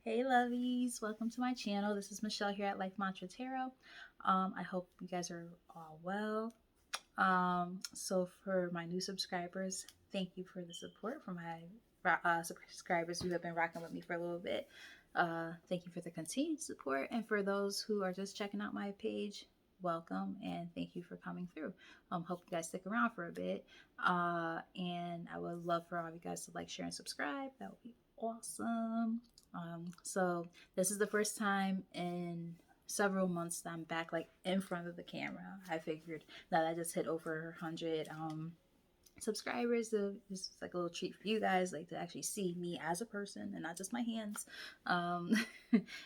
Hey lovies, welcome to my channel. This is Michelle here at Life Mantra Tarot. I hope you guys are all well. So for my new subscribers, thank you for the support. For my subscribers who have been rocking with me for a little bit, thank you for the continued support. And for those who are just checking out my page, welcome and thank you for coming through. Hope you guys stick around for a bit. And I would love for all of you guys to like, share, and subscribe. That would be awesome. So this is the first time in several months that I'm back like in front of the camera. I figured that I just hit over 100 subscribers, so this is like a little treat for you guys, like to actually see me as a person and not just my hands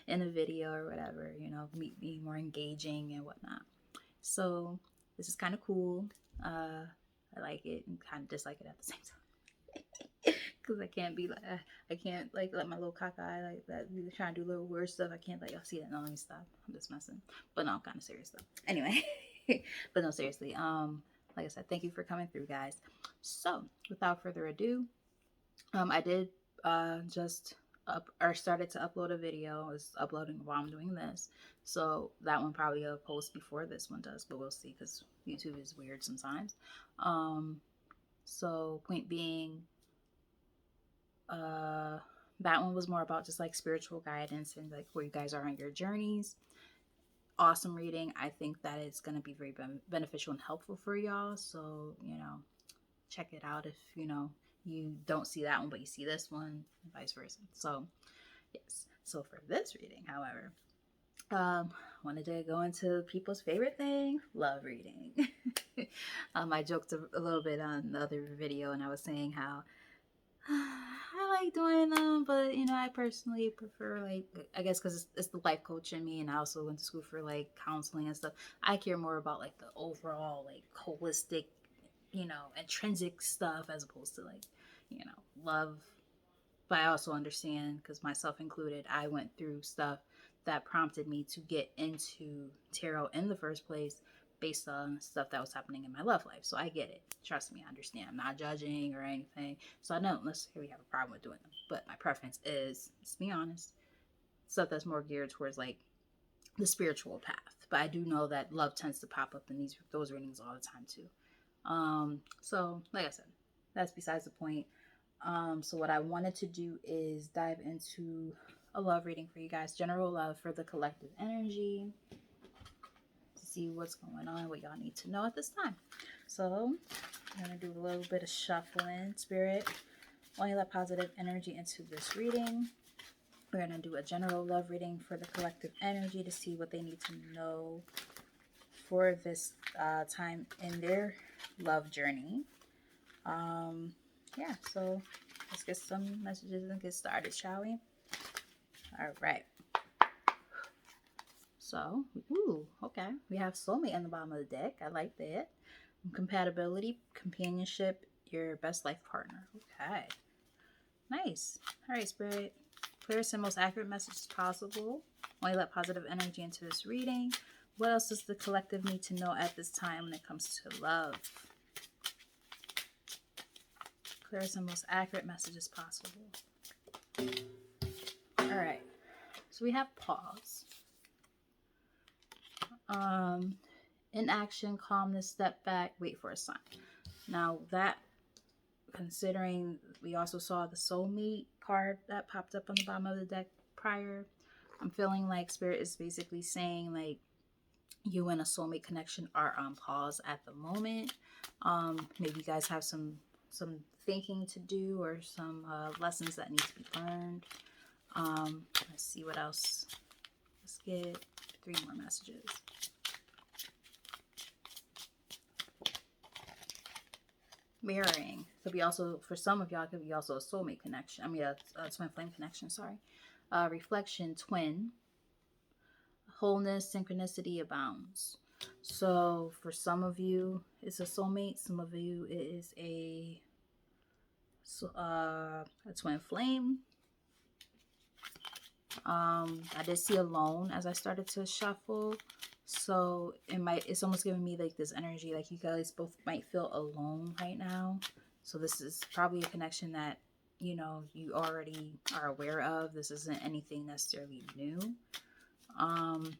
in a video or whatever, you know, me being more engaging and whatnot. So this is kind of cool. I like it and kind of dislike it at the same time. Cause I can't be like, I can't like let my little cockeye like that be trying to do little weird stuff. I can't like, y'all see that? No, let me stop. I'm just messing. But no, I'm kind of serious though. Anyway, but no, seriously. Like I said, thank you for coming through, guys. So without further ado, I did just started to upload a video. I was uploading while I'm doing this, so that one probably will post before this one does, but we'll see because YouTube is weird sometimes. So point being, that one was more about just like spiritual guidance and like where you guys are on your journeys. Awesome reading. I think that it's going to be very beneficial and helpful for y'all. So, you know, check it out if, you know, you don't see that one, but you see this one and vice versa. So, yes. So for this reading, however, wanted to go into people's favorite thing, love reading. I joked a little bit on the other video and I was saying how I like doing them, but you know, I personally prefer like, I guess because it's the life coach in me, and I also went to school for like counseling and stuff. I care more about like the overall like holistic, you know, intrinsic stuff as opposed to like, you know, love. But I also understand, because myself included, I went through stuff that prompted me to get into tarot in the first place based on stuff that was happening in my love life. So I get it. Trust me, I understand. I'm not judging or anything. So I don't necessarily have a problem with doing them. But my preference is, let's be honest, stuff that's more geared towards like the spiritual path. But I do know that love tends to pop up in those readings all the time too. So like I said, that's besides the point. So what I wanted to do is dive into a love reading for you guys, general love for the collective energy, to see what's going on, what y'all need to know at this time. So I'm going to do a little bit of shuffling. Spirit, only let positive energy into this reading. We're going to do a general love reading for the collective energy to see what they need to know for this time in their love journey. Yeah, so let's get some messages and get started, shall we? All right. So, okay. We have soulmate on the bottom of the deck. I like that. Compatibility, companionship, your best life partner. Okay. Nice. All right, Spirit. Clearest and most accurate message possible. Only let positive energy into this reading. What else does the collective need to know at this time when it comes to love? Clearest and most accurate messages possible. All right. So we have pause. Inaction, calmness, step back, wait for a sign. Now that, considering we also saw the soulmate card that popped up on the bottom of the deck prior, I'm feeling like Spirit is basically saying like you and a soulmate connection are on pause at the moment. Maybe you guys have some thinking to do or some lessons that need to be learned. Let's see what else. Let's get 3 more messages. Mirroring could be also, for some of y'all, could be also a soulmate connection. I mean, a twin flame connection, sorry. Reflection, twin. Wholeness, synchronicity abounds. So for some of you, it's a soulmate. Some of you, it is a twin flame. I did see alone as I started to shuffle. So it's almost giving me like this energy, like you guys both might feel alone right now. So this is probably a connection that you already are aware of. This isn't anything necessarily new. Um,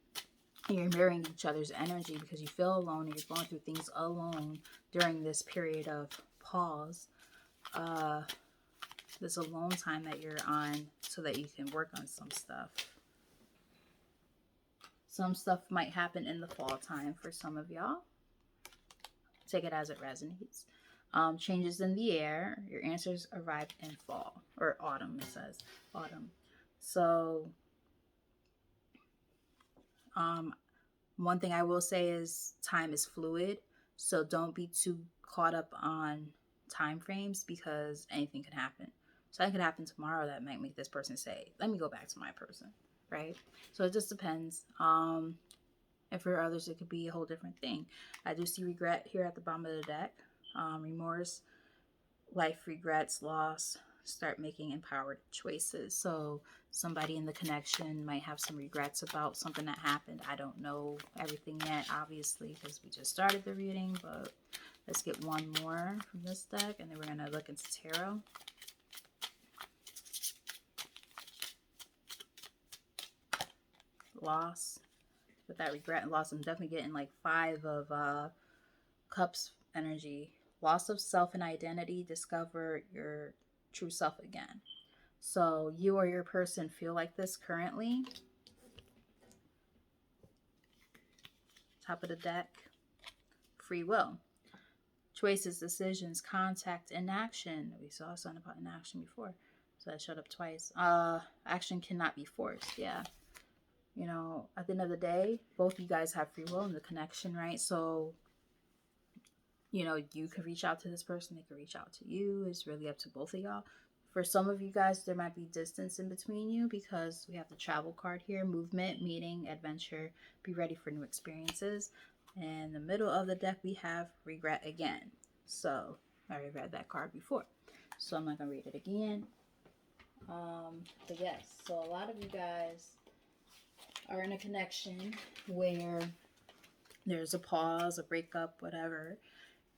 you're mirroring each other's energy because you feel alone and you're going through things alone during this period of pause. This alone time that you're on so that you can work on some stuff. Some stuff might happen in the fall time for some of y'all. Take it as it resonates. Changes in the air. Your answers arrive in fall or autumn, it says. Autumn. So, one thing I will say is time is fluid. So don't be too caught up on time frames because anything can happen. Something could happen tomorrow that might make this person say, let me go back to my person, right? So it just depends. And for others, it could be a whole different thing. I do see regret here at the bottom of the deck. Remorse, life regrets, loss, start making empowered choices. So somebody in the connection might have some regrets about something that happened. I don't know everything yet, obviously, because we just started the reading, but let's get one more from this deck, and then we're going to look into tarot. Loss. With that regret and loss, I'm definitely getting like 5 of cups energy. Loss of self and identity. Discover your true self again. So you or your person feel like this currently. Top of the deck. Free will. Choices, decisions, contact, inaction. We saw something about inaction before. So that showed up twice. Action cannot be forced. Yeah. At the end of the day, both you guys have free will in the connection, right? So, you could reach out to this person. They could reach out to you. It's really up to both of y'all. For some of you guys, there might be distance in between you because we have the travel card here. Movement, meeting, adventure. Be ready for new experiences. And in the middle of the deck, we have regret again. So, I already read that card before. So, I'm not going to read it again. But yes, so a lot of you guys are in a connection where there's a pause, a breakup, whatever,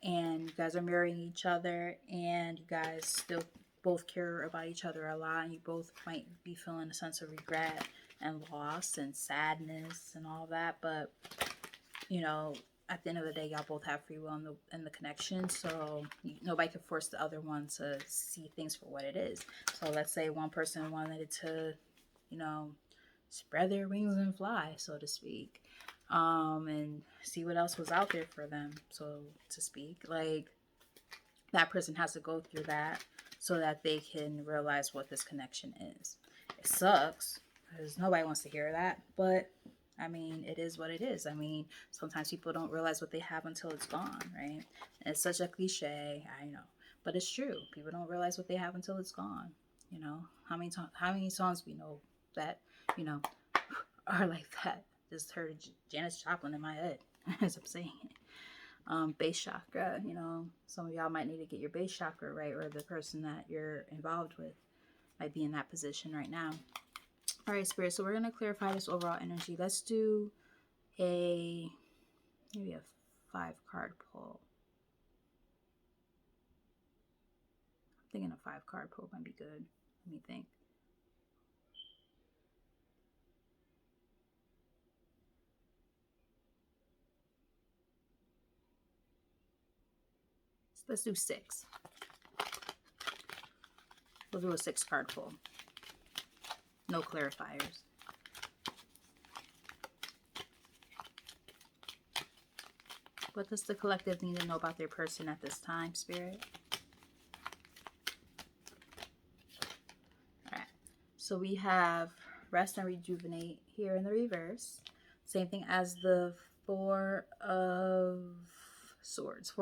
and you guys are mirroring each other, and you guys still both care about each other a lot, and you both might be feeling a sense of regret and loss and sadness and all that, but at the end of the day, y'all both have free will in the connection, so nobody can force the other one to see things for what it is. So let's say one person wanted to spread their wings and fly, so to speak, and see what else was out there for them, so to speak. Like, that person has to go through that so that they can realize what this connection is. It sucks because nobody wants to hear that, but it is what it is. Sometimes people don't realize what they have until it's gone, right? And it's such a cliche, I know, but it's true. People don't realize what they have until it's gone. How many songs we know that are like that. Just heard Janis Joplin in my head as I'm saying it. Base chakra, some of y'all might need to get your base chakra right, or the person that you're involved with might be in that position right now. All right, Spirit, so we're going to clarify this overall energy. Let's do maybe a 5-card pull. I'm thinking a 5-card pull might be good. Let me think. Let's do 6. We'll do a 6-card pull. No clarifiers. What does the collective need to know about their person at this time, Spirit? All right. So we have rest and rejuvenate here in the reverse. Same thing as the 4 of Swords.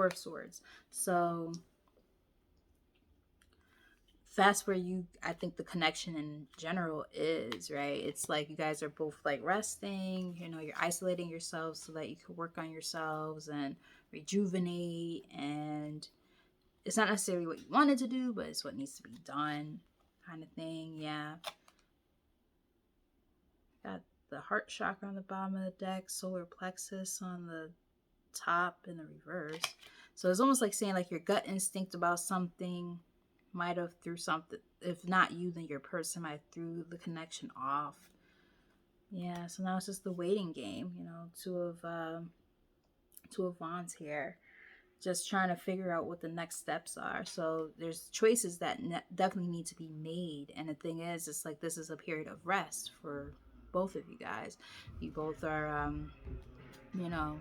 So that's where I think the connection in general is, right? It's like you guys are both like resting, you're isolating yourselves so that you can work on yourselves and rejuvenate, and it's not necessarily what you wanted to do, but it's what needs to be done kind of thing. Yeah. Got the heart chakra on the bottom of the deck, solar plexus on the top in the reverse. So it's almost like saying like your gut instinct about something might have threw something. If not you, then your person might have threw the connection off. Yeah, so now it's just the waiting game. You know, two of wands here, just trying to figure out what the next steps are. So there's choices that definitely need to be made. And the thing is, it's like this is a period of rest for both of you guys. You both are, you know,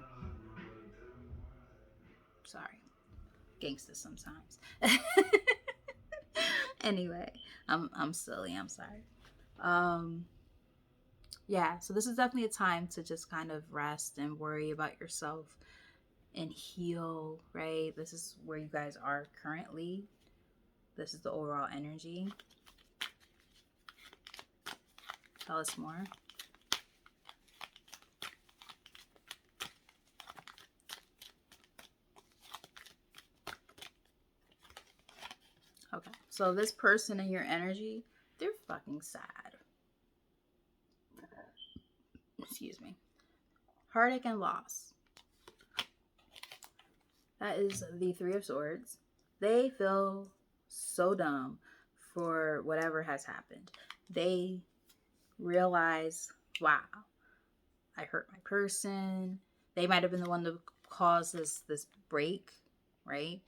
sorry, gangsters sometimes. Anyway, I'm silly. I'm sorry. Um, yeah. So this is definitely a time to just kind of rest and worry about yourself and heal. Right. This is where you guys are currently. This is the overall energy. Tell us more. Okay. So this person in your energy, they're fucking sad. Excuse me. Heartache and loss. That is the Three of Swords. They feel so dumb for whatever has happened. They realize, wow, I hurt my person. They might have been the one to cause this break, right?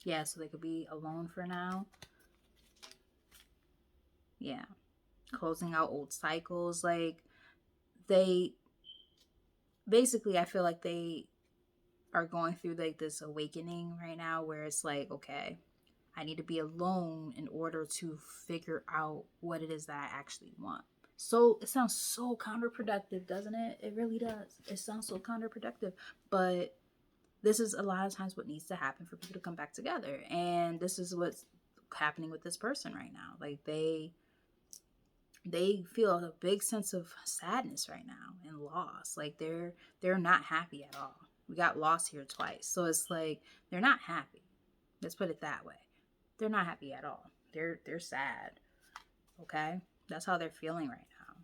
Yeah, so they could be alone for now. Yeah. Closing out old cycles. Like, they basically, I feel like they are going through like this awakening right now where it's like, okay, I need to be alone in order to figure out what it is that I actually want. So it sounds so counterproductive, doesn't it? It really does. It sounds so counterproductive, but this is a lot of times what needs to happen for people to come back together. And this is what's happening with this person right now. Like they feel a big sense of sadness right now and loss. Like they're not happy at all. We got lost here twice. So it's like they're not happy. Let's put it that way. They're not happy at all. They're sad. Okay? That's how they're feeling right now.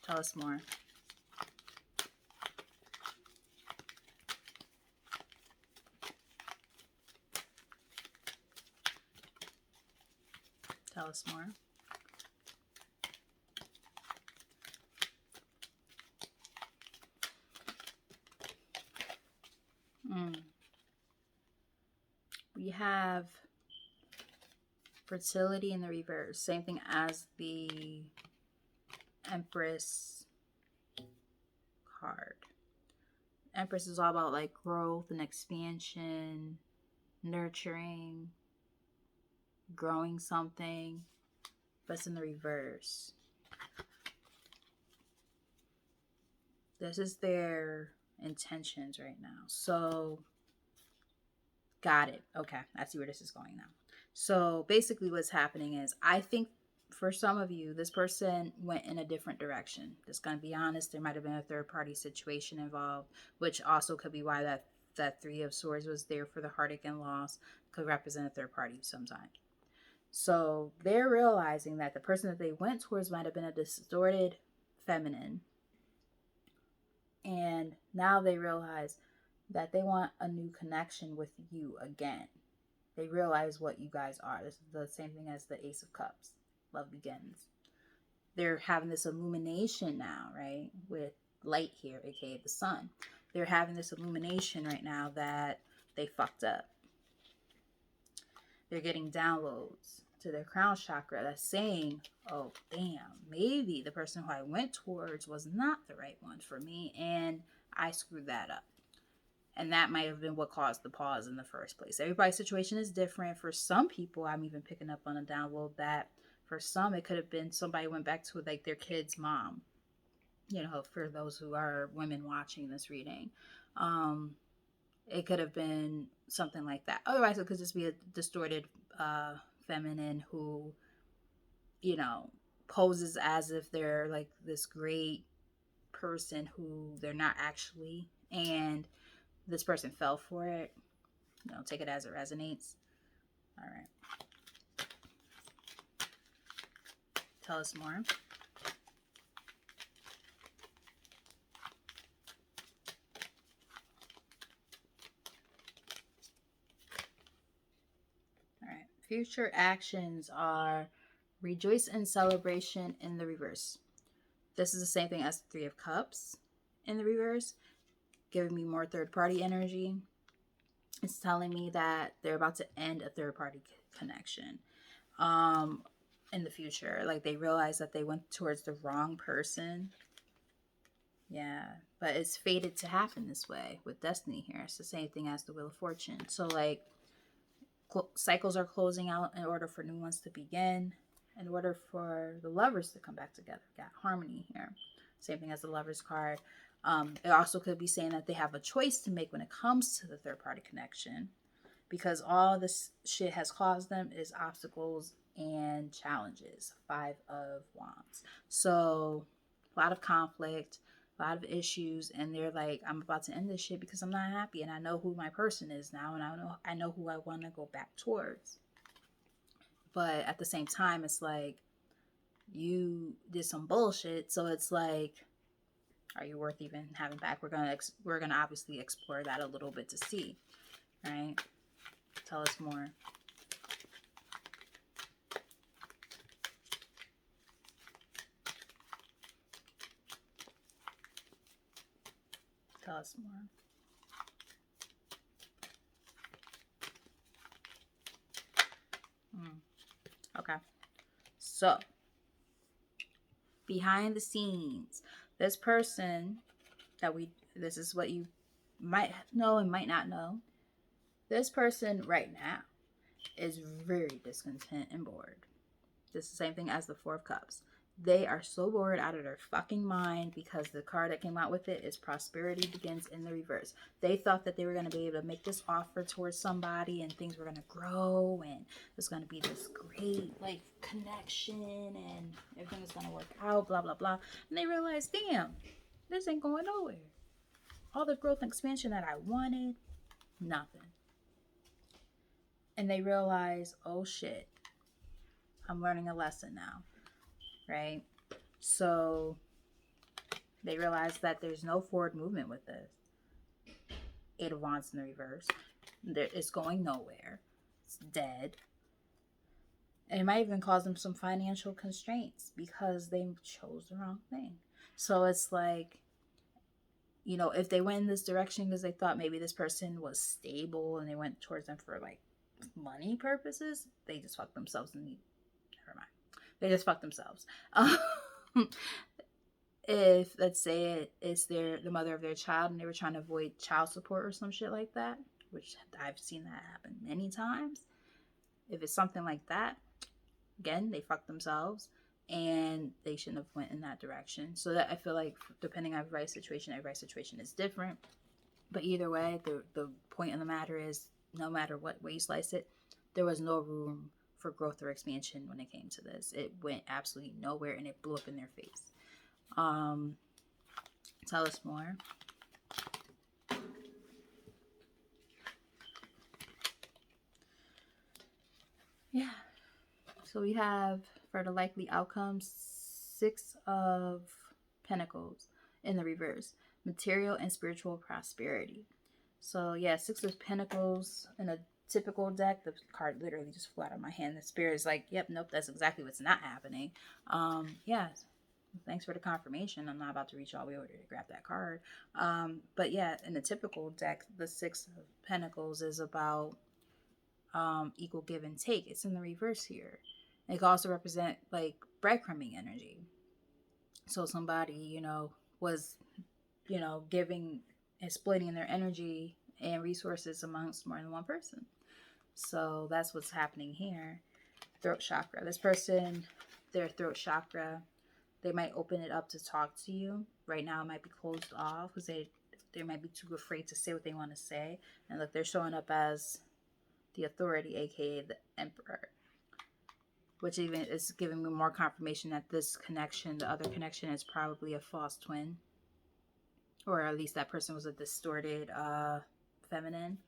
Tell us more. Tell us more. We have fertility in the reverse. Same thing as the Empress card. Empress is all about like growth and expansion, nurturing, growing something, but it's in the reverse. This is their intentions right now. So, got it. Okay, I see where this is going now. So, basically, what's happening is I think for some of you, this person went in a different direction. Just gonna be honest, there might have been a third party situation involved, which also could be why that Three of Swords was there for the heartache and loss, could represent a third party sometimes. So they're realizing that the person that they went towards might have been a distorted feminine. And now they realize that they want a new connection with you again. They realize what you guys are. This is the same thing as the Ace of Cups. Love begins. They're having this illumination now, right? With light here, aka the sun. They're having this illumination right now that they fucked up. They're getting downloads to their crown chakra that's saying, oh, damn, maybe the person who I went towards was not the right one for me, and I screwed that up. And that might have been what caused the pause in the first place. Everybody's situation is different. For some people, I'm even picking up on a download that for some, it could have been somebody went back to like their kid's mom. You know, for those who are women watching this reading. It could have been something like that. Otherwise, it could just be a distorted feminine who, you know, poses as if they're like this great person who they're not actually. And this person fell for it. You know, take it as it resonates. All right. Tell us more. Future actions are rejoice in celebration in the reverse. This is the same thing as the Three of Cups in the reverse, giving me more third party energy. It's telling me that they're about to end a third party connection in the future. Like they realize that they went towards the wrong person. Yeah, but it's fated to happen this way with destiny here. It's the same thing as the Wheel of Fortune. So like cycles are closing out in order for new ones to begin, in order for the lovers to come back together. Got harmony here. Same thing as the Lovers card. It also could be saying that they have a choice to make when it comes to the third party connection, because all this shit has caused them is obstacles and challenges. Five of Wands. So a lot of conflict, a lot of issues, and they're like, I'm about to end this shit because I'm not happy, and I know who my person is now, and I know who I want to go back towards. But at the same time, it's like you did some bullshit, so it's like, are you worth even having back? We're gonna obviously explore that a little bit to see, right? Tell us more. Tell us more. Okay. So, behind the scenes, this person this is what you might know and might not know. This person right now is very discontent and bored. This is the same thing as the Four of Cups. They are so bored out of their fucking mind because the card that came out with it is prosperity begins in the reverse. They thought that they were going to be able to make this offer towards somebody and things were going to grow and it's going to be this great like connection and everything is going to work out, blah, blah, blah. And they realized, damn, this ain't going nowhere. All the growth and expansion that I wanted, nothing. And they realize, oh shit, I'm learning a lesson now. Right? So they realize that there's no forward movement with this. Eight of Wands in the reverse. It's going nowhere. It's dead. And it might even cause them some financial constraints because they chose the wrong thing. So it's like, you know, if they went in this direction because they thought maybe this person was stable and they went towards them for like money purposes, they just fucked themselves in the... Never mind. They just fucked themselves. If let's say it's the mother of their child and they were trying to avoid child support or some shit like that, which I've seen that happen many times. If it's something like that, again, they fucked themselves and they shouldn't have went in that direction. So that I feel like depending on every situation is different. But either way, the point of the matter is, no matter what way you slice it, there was no room for growth or expansion when it came to this. It went absolutely nowhere and it blew up in their face. Tell us more. Yeah. So we have, for the likely outcomes, Six of Pentacles in the reverse. Material and spiritual prosperity. So yeah, Six of Pentacles in a typical deck, the card literally just flew out of my hand. The spirit is like, yep, nope, that's exactly what's not happening. Yeah, thanks for the confirmation. I'm not about to reach all the way over to grab that card. But yeah, in the typical deck, the Six of Pentacles is about equal give and take. It's in the reverse here. It can also represent like breadcrumbing energy. So somebody, you know, was, you know, giving and splitting their energy and resources amongst more than one person. So that's what's happening here. Throat chakra. This person, their throat chakra, they might open it up to talk to you. Right now it might be closed off because they might be too afraid to say what they want to say. And look, they're showing up as the authority, aka the emperor, which even is giving me more confirmation that this connection, the other connection, is probably a false twin, or at least that person was a distorted feminine.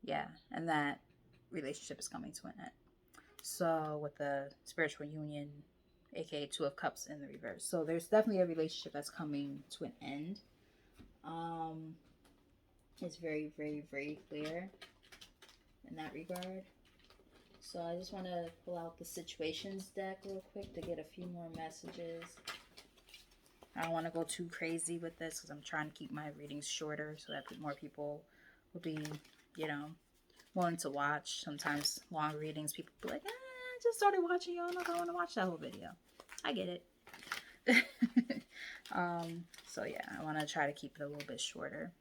Yeah, and that relationship is coming to an end. So with the spiritual union, aka Two of Cups in the reverse, so there's definitely a relationship that's coming to an end. It's very, very, very clear in that regard. So I just want to pull out the situations deck real quick to get a few more messages. I don't want to go too crazy with this because I'm trying to keep my readings shorter so that more people will be, you know, willing to watch. Sometimes long readings, people be like, I just started watching, y'all know if I want to watch that whole video. I get it. So yeah, I want to try to keep it a little bit shorter.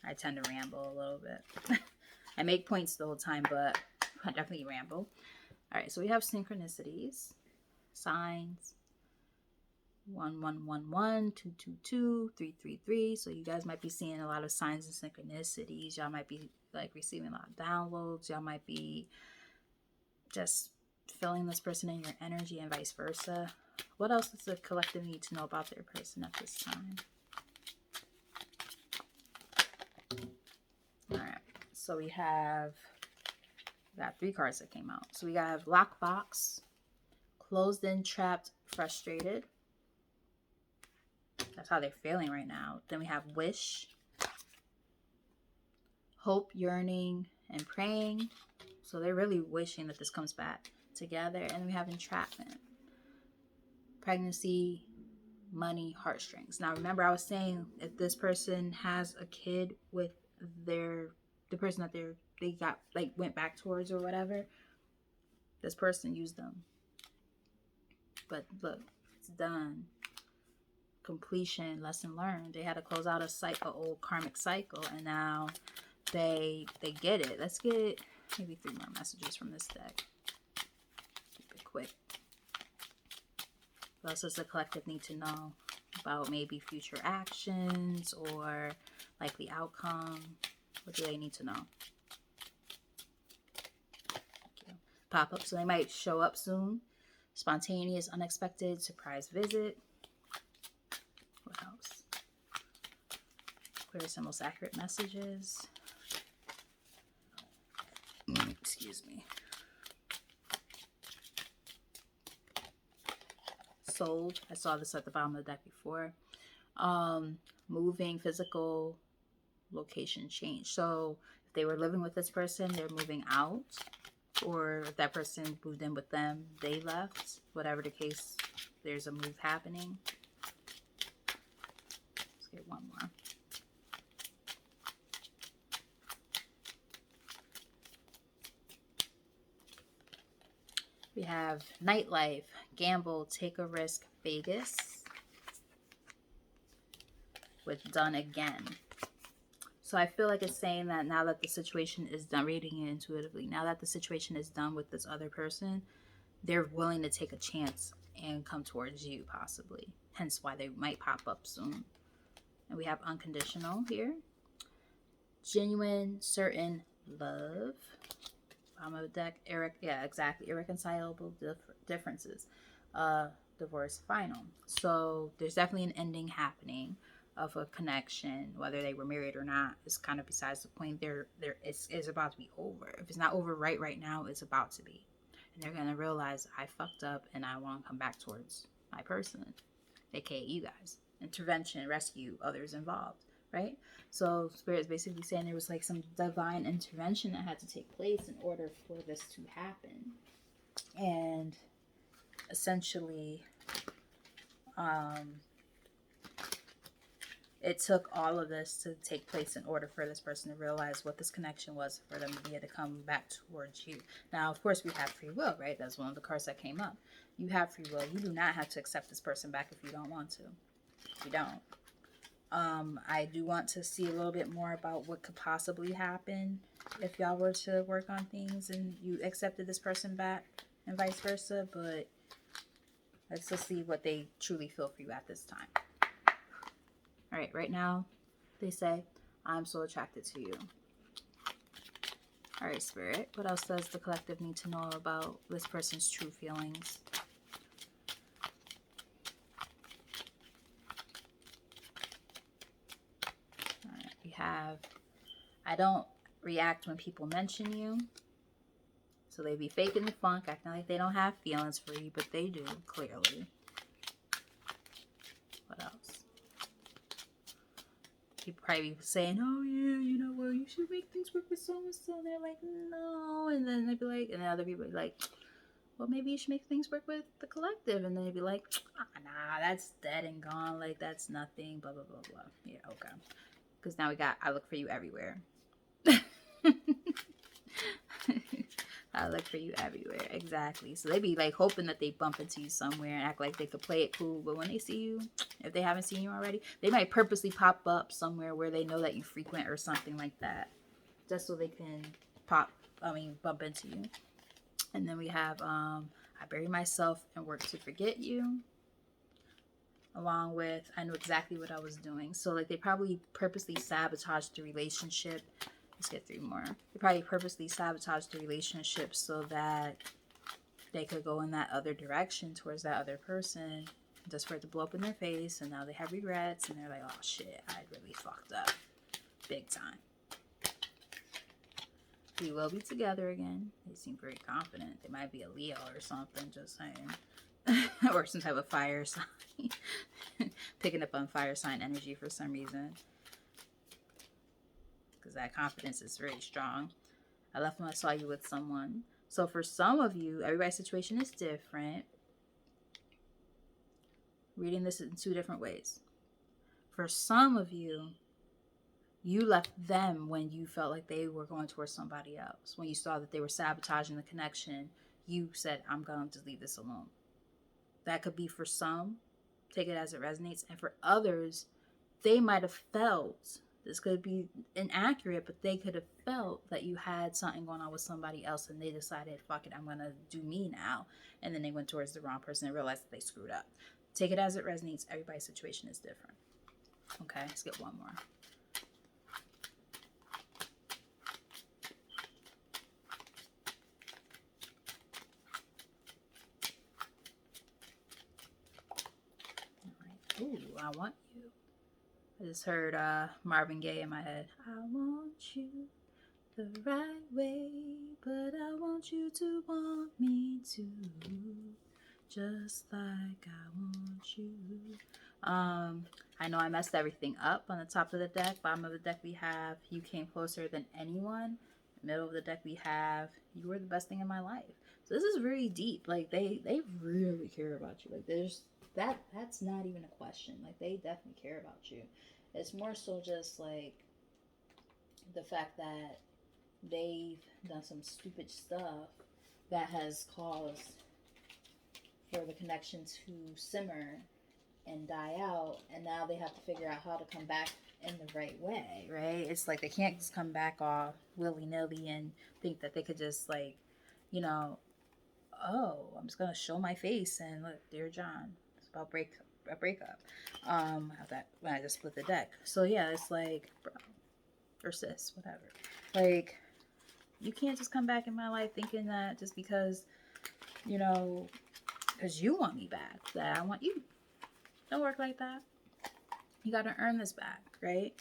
I tend to ramble a little bit. I make points the whole time, but I definitely ramble. All right, so we have synchronicities, signs, 1111, 222, 333. So you guys might be seeing a lot of signs and synchronicities. Y'all might be like receiving a lot of downloads. Y'all might be just feeling this person in your energy and vice versa. What else does the collective need to know about their person at this time? All right, so we got 3 cards that came out. So we got lockbox, closed in, trapped, frustrated. That's how they're feeling right now. Then we have wish, hope, yearning, and praying. So they're really wishing that this comes back together. And we have entrapment, pregnancy, money, heartstrings. Now remember, I was saying if this person has a kid with the person that they got like went back towards or whatever, this person used them. But look, it's done. Completion, lesson learned. They had to close out a old karmic cycle, and now they get it. Let's get maybe 3 more messages from this deck. Keep it quick. What else does the collective need to know about maybe future actions or likely outcome? What do they need to know? Pop up, so they might show up soon. Spontaneous, unexpected, surprise visit. What else? Clearest and most accurate messages. Excuse me. Sold. I saw this at the bottom of the deck before. Moving, physical, location change. So if they were living with this person, they're moving out. Or if that person moved in with them, they left. Whatever the case, there's a move happening. Let's get one more. We have nightlife, gamble, take a risk, Vegas, with done again. So I feel like it's saying that now that the situation is done, reading it intuitively, now that the situation is done with this other person, they're willing to take a chance and come towards you possibly. Hence why they might pop up soon. And we have unconditional here. Genuine, certain love. Bottom of the deck, irreconcilable differences. Divorce final. So there's definitely an ending happening of a connection. Whether they were married or not is kind of besides the point. It's about to be over. If it's not over right now, it's about to be. And they're gonna realize I fucked up and I want to come back towards my person, aka you guys. Intervention, rescue, others involved, right? So Spirit's basically saying there was like some divine intervention that had to take place in order for this to happen. And essentially, it took all of this to take place in order for this person to realize what this connection was, for them to be able to come back towards you. Now, of course, we have free will, right? That's one of the cards that came up. You have free will. You do not have to accept this person back if you don't want to. You don't. I do want to see a little bit more about what could possibly happen if y'all were to work on things and you accepted this person back and vice versa, but let's just see what they truly feel for you at this time. All right now, they say, I'm so attracted to you. All right, Spirit, what else does the collective need to know about this person's true feelings? All right, we have, I don't react when people mention you. So they be faking the funk, acting like they don't have feelings for you, but they do, clearly. What else? people probably be saying, oh yeah, you know, well, you should make things work with so and so. They're like, no. And then they'd be like, and then other people be like, well, maybe you should make things work with the collective. And then they'd be like, nah, that's dead and gone. Like, that's nothing, blah, blah, blah, blah. Yeah, okay. Because now we got, I look for you everywhere. I look for you everywhere. Exactly. So they be like hoping that they bump into you somewhere and act like they could play it cool. But when they see you, if they haven't seen you already, they might purposely pop up somewhere where they know that you frequent or something like that. Just so they can bump into you. And then we have, I bury myself and work to forget you. Along with, I know exactly what I was doing. So like they probably purposely sabotaged the relationship. Let's get 3 more. They probably purposely sabotaged the relationship so that they could go in that other direction towards that other person, just for it to blow up in their face. And now they have regrets and they're like, oh shit, I really fucked up. Big time. We will be together again. They seem very confident. They might be a Leo or something, just saying. Or some type of fire sign. Picking up on fire sign energy for some reason. Because that confidence is very strong. I left when I saw you with someone. So for some of you, everybody's situation is different. Reading this in 2 different ways. For some of you, you left them when you felt like they were going towards somebody else. When you saw that they were sabotaging the connection, you said, I'm going to leave this alone. That could be for some. Take it as it resonates. And for others, they might have felt, this could be inaccurate, but they could have felt that you had something going on with somebody else and they decided, fuck it, I'm going to do me now. And then they went towards the wrong person and realized that they screwed up. Take it as it resonates. Everybody's situation is different. Okay, let's get one more. Ooh, I want you. I just heard Marvin Gaye in my head. I want you the right way, but I want you to want me too, just like I want you. I know I messed everything up on the top of the deck. Bottom of the deck we have you came closer than anyone. Middle of the deck we have you were the best thing in my life. So this is very deep. Like they really care about you. Like there's that's not even a question. Like they definitely care about you. It's more so just like the fact that they've done some stupid stuff that has caused for the connection to simmer and die out, and now they have to figure out how to come back in the right way, right? It's like they can't just come back off willy-nilly and think that they could just like, you know, oh, I'm just gonna show my face and look, dear John, it's about a breakup. That when I just split the deck. So yeah, it's like, bro, or sis, whatever. Like, you can't just come back in my life thinking that just because, you know, because you want me back, that I want you. Don't work like that. You got to earn this back, right?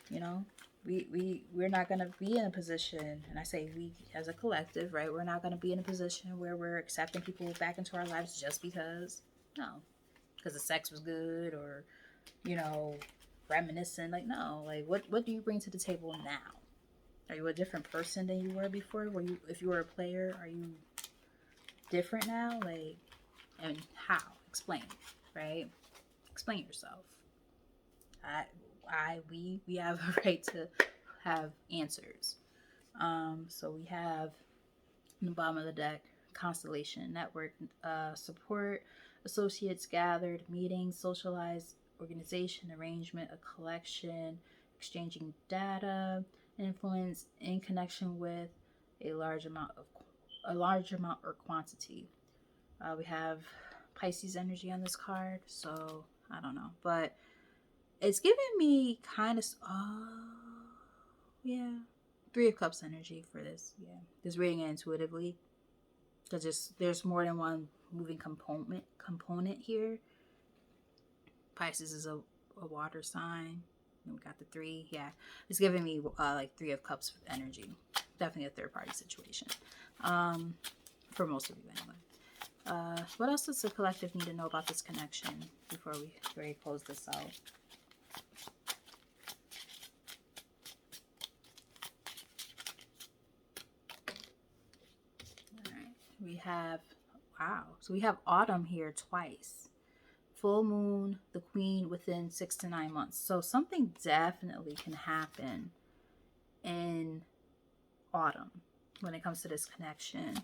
You know, we're not going to be in a position, and I say we as a collective, right? We're not going to be in a position where we're accepting people back into our lives just because, no, because the sex was good or, you know, reminiscent. Like, no, like what do you bring to the table now? Are you a different person than you were before? If you were a player, are you different now? Like, and how? Explain, right? Explain yourself. We have a right to have answers. So we have in the bottom of the deck, constellation, network, support, associates gathered, meetings, socialized, organization, arrangement, a collection, exchanging data, influence in connection with a large amount or quantity. We have Pisces energy on this card, so I don't know, but it's giving me kind of yeah, 3 of Cups energy for this. Yeah, just reading it intuitively because there's more than one moving component here. Pisces is a water sign. And we got the 3. Yeah, it's giving me like 3 of Cups energy. Definitely a third party situation. For most of you anyway. What else does the collective need to know about this connection before we close this out? We have, wow. So we have autumn here twice. Full moon, the queen within 6 to 9 months. So something definitely can happen in autumn when it comes to this connection.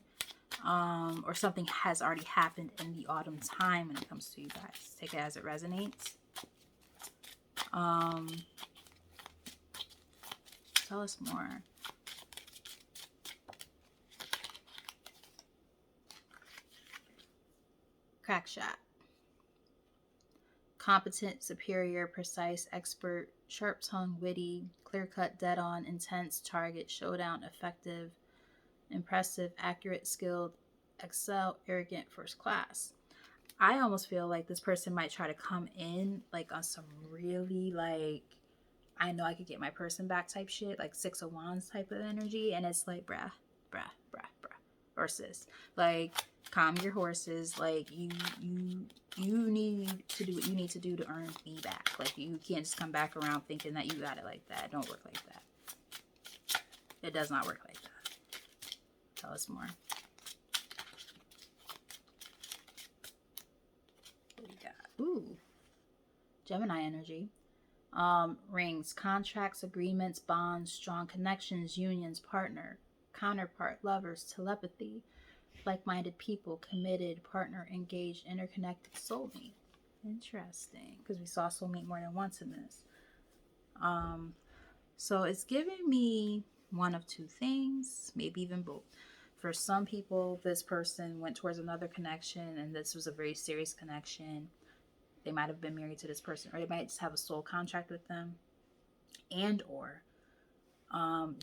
Or something has already happened in the autumn time when it comes to you guys. Take it as it resonates. Tell us more. Crack shot. Competent, superior, precise, expert, sharp tongue, witty, clear cut, dead on, intense, target, showdown, effective, impressive, accurate, skilled, excel, arrogant, first class. I almost feel like this person might try to come in like on some really like, I know I could get my person back type shit, like Six of Wands type of energy, and it's like bruh, or sis, like calm your horses. Like you need to do what you need to do to earn me back. Like you can't just come back around thinking that you got it like that. It don't work like that. It does not work like that. Tell us more. What we got? Ooh, Gemini energy. Rings, contracts, agreements, bonds, strong connections, unions, partner, counterpart, lovers, telepathy, like-minded people, committed, partner, engaged, interconnected, soulmate. Interesting, because we saw soulmate more than once in this. So it's giving me one of two things, maybe even both. For some people, this person went towards another connection, and this was a very serious connection. They might have been married to this person, or they might just have a soul contract with them, and or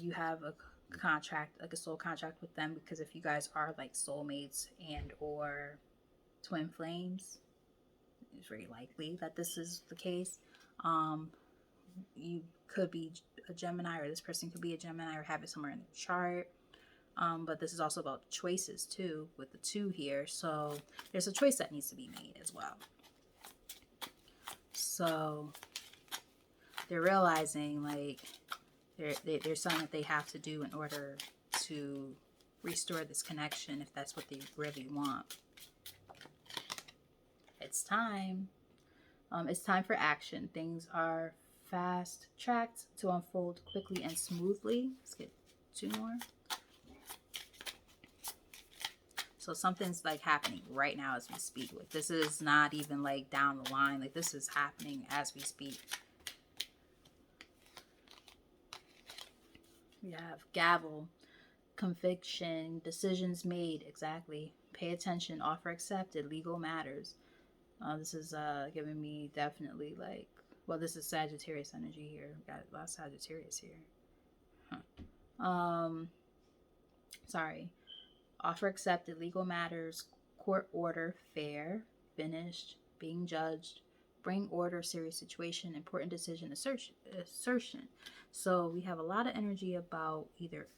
you have a contract, like a soul contract with them, because if you guys are like soulmates and or twin flames, it's very likely that this is the case. You could be a Gemini, or this person could be a Gemini, or have it somewhere in the chart. But this is also about choices too, with the 2 here. So there's a choice that needs to be made as well. So they're realizing like there's something that they have to do in order to restore this connection if that's what they really want. It's time. It's time for action. Things are fast tracked to unfold quickly and smoothly. Let's get 2 more. So something's like happening right now as we speak. Like this is not even like down the line. Like this is happening as we speak. We have gavel, conviction, decisions made. Exactly. Pay attention. Offer accepted. Legal matters. This is giving me definitely like, well, this is Sagittarius energy here. We got a lot of Sagittarius here. Sorry. Offer accepted, legal matters, court order, fair, finished, being judged, bring order, serious situation, important decision, assertion. So we have a lot of energy about either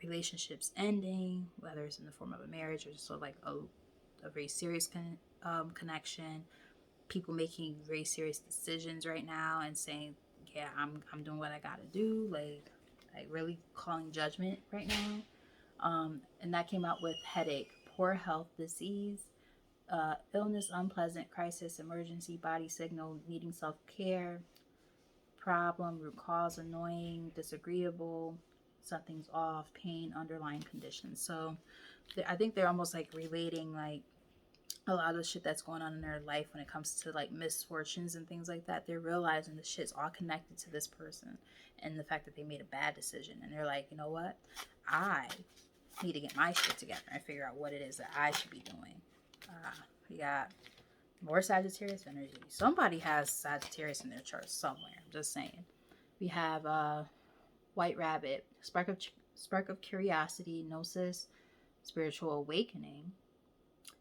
relationships ending, whether it's in the form of a marriage or just sort of like a very serious connection. People making very serious decisions right now and saying, yeah, I'm doing what I gotta do, like really calling judgment right now. And that came out with headache, poor health, disease, illness, unpleasant, crisis, emergency, body signal, needing self-care, problem, root cause, annoying, disagreeable, something's off, pain, underlying conditions. So I think they're almost like relating like a lot of the shit that's going on in their life when it comes to like misfortunes and things like that. They're realizing the shit's all connected to this person and the fact that they made a bad decision. And they're like, you know what? I need to get my shit together and figure out what it is that I should be doing. We got more Sagittarius energy. Somebody has Sagittarius in their chart somewhere. I'm just saying. We have White Rabbit, spark of curiosity, gnosis, spiritual awakening.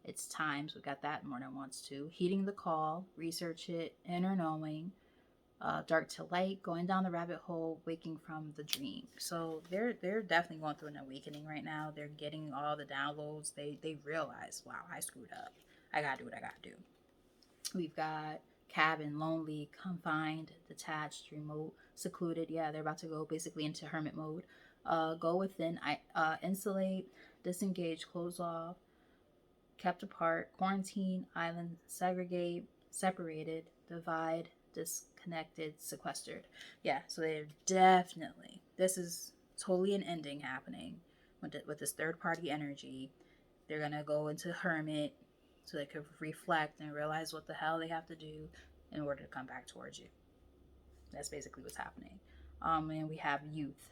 It's times. We got that more than once too. Heeding the call, research it, inner knowing, dark to light, going down the rabbit hole, waking from the dream. So they're definitely going through an awakening right now. They're getting all the downloads. They realize, wow, I screwed up. I gotta do what I gotta do. We've got cabin, lonely, confined, detached, remote, secluded. Yeah, they're about to go basically into hermit mode. Go within, insulate, disengage, close off, kept apart, quarantine, island, segregate, separated, divide, disconnected, sequestered. Yeah, so they're definitely, this is totally an ending happening with this third party energy. They're going to go into hermit so they could reflect and realize what the hell they have to do in order to come back towards you. That's basically what's happening. And we have youth,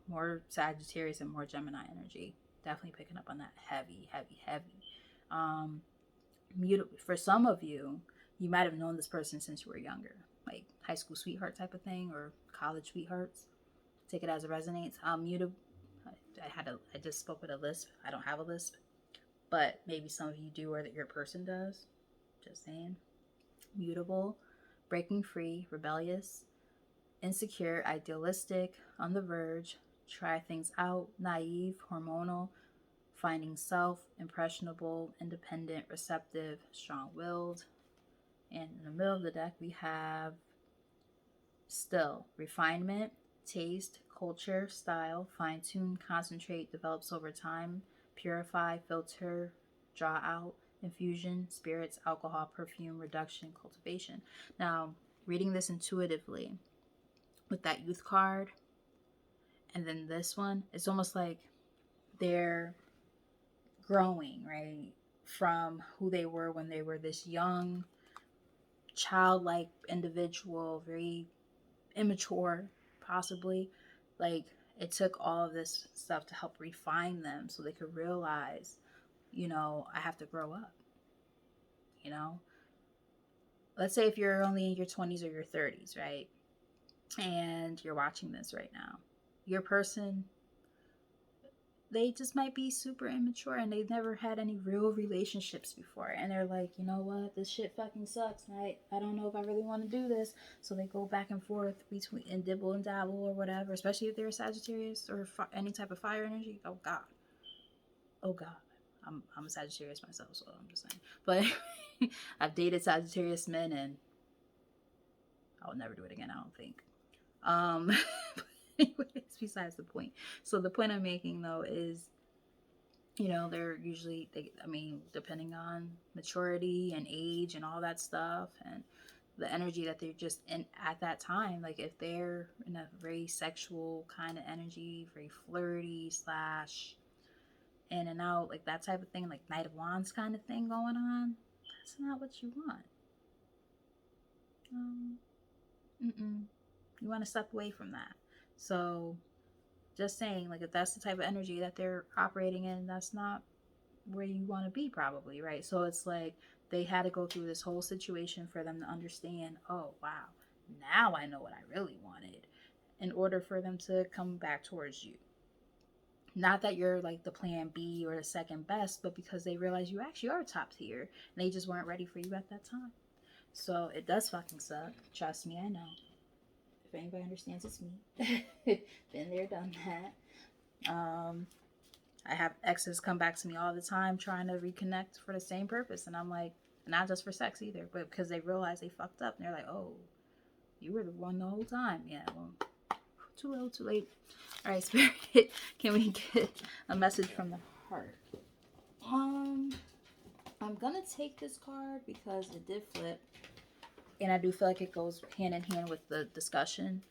more Sagittarius and more Gemini energy. Definitely picking up on that heavy, heavy, heavy. For some of you, you might have known this person since you were younger, like high school sweetheart type of thing or college sweethearts. Take it as it resonates. Mutable. I just spoke with a lisp. I don't have a lisp, but maybe some of you do, or that your person does. Just saying. Mutable, breaking free, rebellious, insecure, idealistic, on the verge, try things out, naive, hormonal, finding self, impressionable, independent, receptive, strong-willed. And in the middle of the deck, we have still, refinement, taste, culture, style, fine-tune, concentrate, develops over time, purify, filter, draw out, infusion, spirits, alcohol, perfume, reduction, cultivation. Now, reading this intuitively with that youth card and then this one, it's almost like they're growing, right? From who they were when they were this young, childlike individual, very immature, possibly. Like, it took all of this stuff to help refine them so they could realize, I have to grow up. Let's say if you're only in your 20s or your 30s, right? And you're watching this right now. Your person, they just might be super immature and they've never had any real relationships before. And they're like, you know what? This shit fucking sucks. And I don't know if I really want to do this. So they go back and forth between and dibble and dabble or whatever, especially if they're a Sagittarius or any type of fire energy. Oh, God. Oh, God. I'm a Sagittarius myself, so I'm just saying. But I've dated Sagittarius men and I'll never do it again, I don't think. Anyways, besides the point. So the point I'm making though is, they're usually, depending on maturity and age and all that stuff and the energy that they're just in at that time. Like if they're in a very sexual kind of energy, very flirty slash in and out, like that type of thing, like Knight of Wands kind of thing going on, that's not what you want. You want to step away from that. So just saying, like, if that's the type of energy that they're operating in, that's not where you want to be, probably, right? So it's like they had to go through this whole situation for them to understand, oh wow, now I know what I really wanted, in order for them to come back towards you. Not that you're like the plan B or the second best, but because they realize you actually are top tier and they just weren't ready for you at that time. So it does fucking suck. Trust me, I know. If anybody understands, it's me. Been there, done that. I have exes come back to me all the time trying to reconnect for the same purpose. And I'm like, not just for sex either, but because they realize they fucked up. And they're like, oh, you were the one the whole time. Yeah, well, too little, too late. All right, Spirit, can we get a message from the heart? I'm going to take this card because it did flip. And I do feel like it goes hand in hand with the discussion.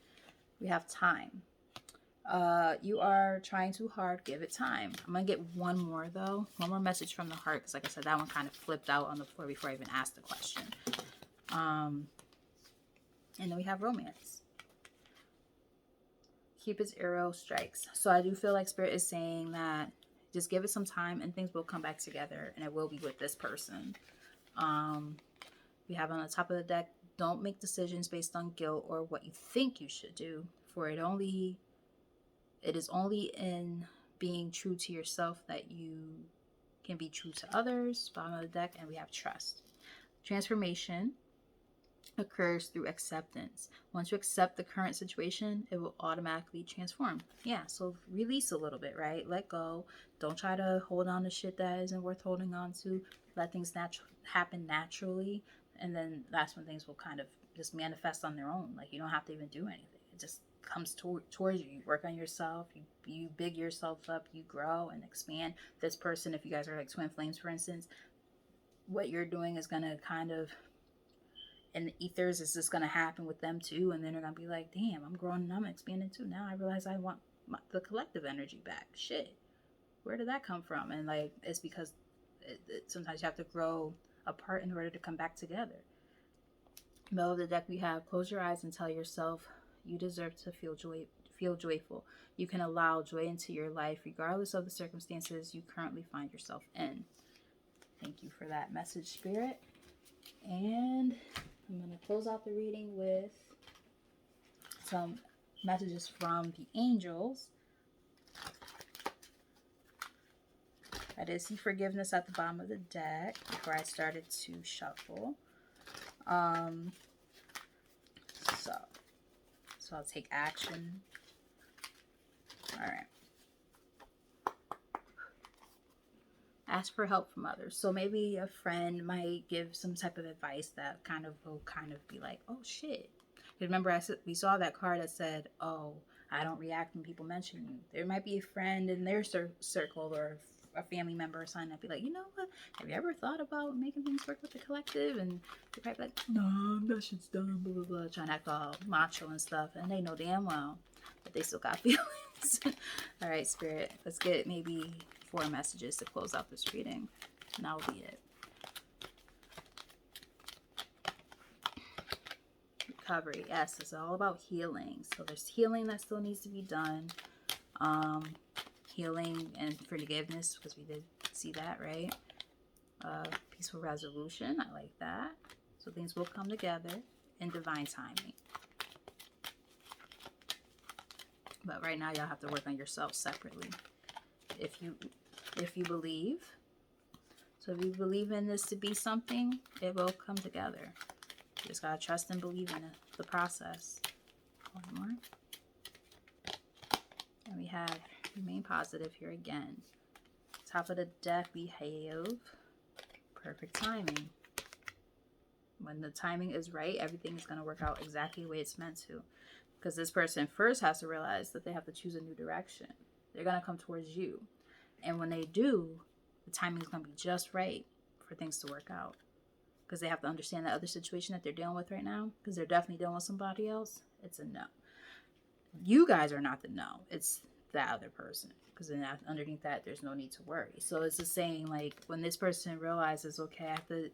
We have time. You are trying too hard. Give it time. I'm going to get one more, though. One more message from the heart. Because like I said, that one kind of flipped out on the floor before I even asked the question. And then we have romance. Cupid's arrow strikes. So I do feel like Spirit is saying that just give it some time and things will come back together. And it will be with this person. We have on the top of the deck, don't make decisions based on guilt or what you think you should do. For it is only in being true to yourself that you can be true to others. Bottom of the deck, and we have trust. Transformation occurs through acceptance. Once you accept the current situation, it will automatically transform. Yeah, so release a little bit, right? Let go. Don't try to hold on to shit that isn't worth holding on to. Let things happen naturally. And then that's when things will kind of just manifest on their own. Like, you don't have to even do anything. It just comes towards you. You work on yourself, you big yourself up, you grow and expand. This person, if you guys are like twin flames, for instance, what you're doing is going to kind of, in the ethers, is just going to happen with them too. And then they're going to be like, damn, I'm growing and I'm expanding too. Now I realize I want the collective energy back. Shit, where did that come from? And like, it's because sometimes you have to grow apart in order to come back together. Middle of the deck, we have close your eyes and tell yourself you deserve to feel joyful. You can allow joy into your life regardless of the circumstances you currently find yourself in. Thank you for that message, Spirit. And I'm going to close out the reading with some messages from the angels. I did see forgiveness at the bottom of the deck before I started to shuffle. So I'll take action. All right. Ask for help from others. So maybe a friend might give some type of advice that will be like, oh shit. Remember, we saw that card that said, oh, I don't react when people mention you. There might be a friend in their circle or a family member or something that be like, you know what? Have you ever thought about making things work with the collective? And they're probably like, no, that shit's done, blah, blah, blah, trying to act all macho and stuff. And they know damn well that they still got feelings. All right, Spirit, let's get maybe 4 messages to close out this reading. And that'll be it. Recovery. Yes, it's all about healing. So there's healing that still needs to be done. Healing and forgiveness, because we did see that, right? Peaceful resolution. I like that. So things will come together in divine timing. But right now, y'all have to work on yourself separately. If you believe. So if you believe in this to be something, it will come together. You just gotta trust and believe in the process. One more. And we have remain positive here again. Top of the deck, we have perfect timing. When the timing is right, everything is going to work out exactly the way it's meant to. Because this person first has to realize that they have to choose a new direction. They're going to come towards you. And when they do, the timing is going to be just right for things to work out. Because they have to understand the other situation that they're dealing with right now. Because they're definitely dealing with somebody else. It's a no. You guys are not the no. It's the other person. Because then underneath that, there's no need to worry. So it's the same, like, when this person realizes, okay, I have to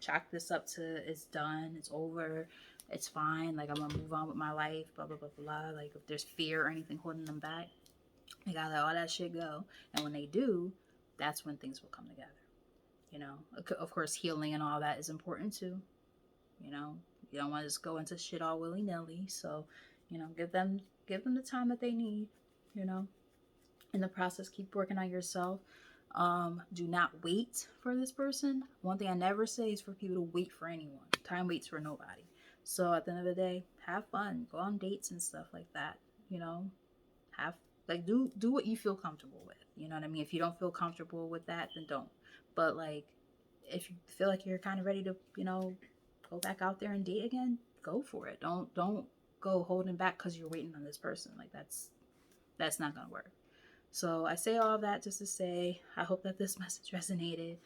chalk this up to it's done, it's over, it's fine, like, I'm going to move on with my life, blah, blah, blah, blah. Like, if there's fear or anything holding them back, they got to let all that shit go. And when they do, that's when things will come together. You know, of course, healing and all that is important too. You know, you don't want to just go into shit all willy-nilly. So, you know, give them the time that they need, you know. In the process, keep working on yourself. Do not wait for this person. One thing I never say is for people to wait for anyone. Time waits for nobody. So at the end of the day, have fun. Go on dates and stuff like that. You know, do what you feel comfortable with. You know what I mean? If you don't feel comfortable with that, then don't. But like, if you feel like you're kind of ready to, you know, go back out there and date again, go for it. Don't go holding back because you're waiting on this person. Like, that's not gonna work. So I say all of that just to say, I hope that this message resonated.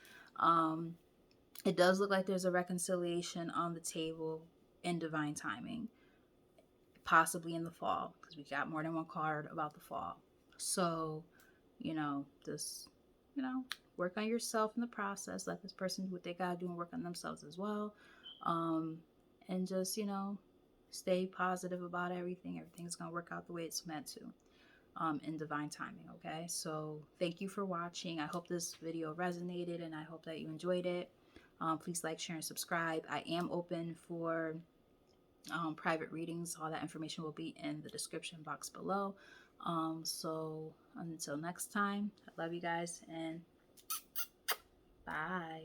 It does look like there's a reconciliation on the table in divine timing, possibly in the fall, because we got more than one card about the fall. So, you know, just, you know, work on yourself in the process. Let this person do what they gotta do and work on themselves as well. And just, you know, stay positive about everything. Everything's gonna work out the way it's meant to. In divine timing. Okay, so thank you for watching. I hope this video resonated and I hope that you enjoyed it. Please like, share, and subscribe. I am open for private readings. All that information will be in the description box below. So until next time, I love you guys and bye.